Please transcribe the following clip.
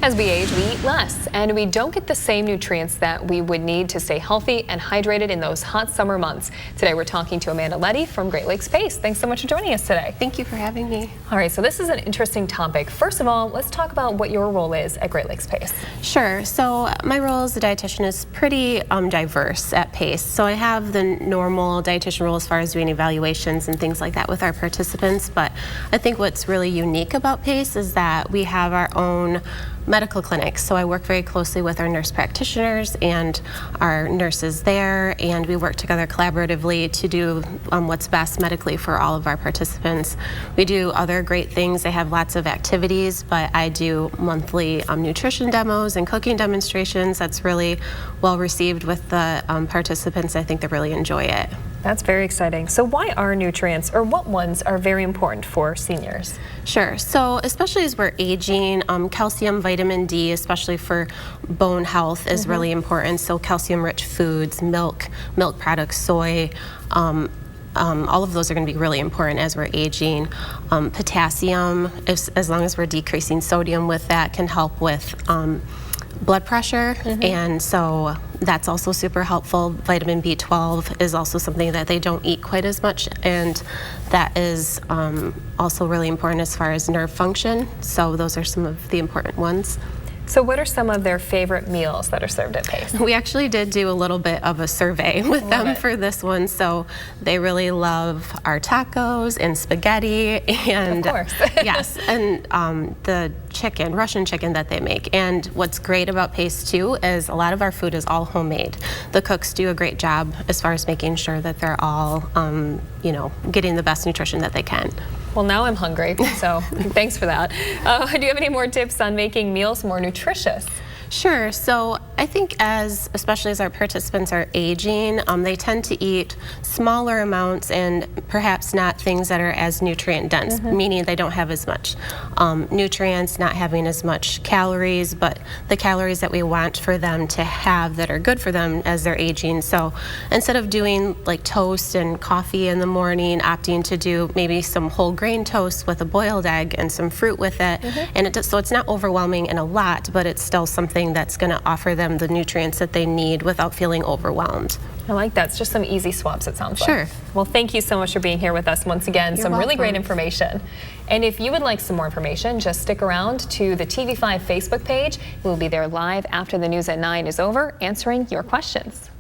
As we age, we eat less, and we don't get the same nutrients that we would need to stay healthy and hydrated in those hot summer months. Today, we're talking to Amanda Leddy from Great Lakes PACE. Thanks so much for joining us today. Thank you for having me. All right, so this is an interesting topic. First of all, let's talk about what your role is at Great Lakes PACE. Sure. So my role as a dietitian is pretty diverse at PACE. So I have the normal dietitian role as far as doing evaluations and things like that with our participants, but I think what's really unique about PACE is that we have our own medical clinics. So I work very closely with our nurse practitioners and our nurses there, and we work together collaboratively to do what's best medically for all of our participants. We do other great things. They have lots of activities, but I do monthly nutrition demos and cooking demonstrations. That's really well received with the participants. I think they really enjoy it. That's very exciting. So why are nutrients, or what ones are very important for seniors? Sure. So especially as we're aging, calcium, vitamin D, especially for bone health, is really important. So calcium-rich foods, milk products, soy, all of those are going to be really important as we're aging. Potassium, as long as we're decreasing sodium with that, can help with blood pressure, and so that's also super helpful. Vitamin B12 is also something that they don't eat quite as much, and that is also really important as far as nerve function. So those are some of the important ones. So what are some of their favorite meals that are served at PACE? We actually did do a little bit of a survey with them for this one. So they really love our tacos and spaghetti and of course. yes, and the chicken, Russian chicken that they make. And what's great about PACE too is a lot of our food is all homemade. The cooks do a great job as far as making sure that they're all, getting the best nutrition that they can. Well, now I'm hungry, so thanks for that. Do you have any more tips on making meals more nutritious? Sure. So I think especially as our participants are aging, they tend to eat smaller amounts and perhaps not things that are as nutrient dense, meaning they don't have as much nutrients, not having as much calories, but the calories that we want for them to have that are good for them as they're aging. So instead of doing like toast and coffee in the morning, opting to do maybe some whole grain toast with a boiled egg and some fruit with it. And so it's not overwhelming in a lot, but it's still something that's going to offer them the nutrients that they need without feeling overwhelmed. I like that. It's just some easy swaps, it sounds like. Sure. Well, thank you so much for being here with us once again. You're some really welcome. great information. And if you would like some more information, just stick around to the TV5 Facebook page. We'll be there live after the news at 9 is over, answering your questions.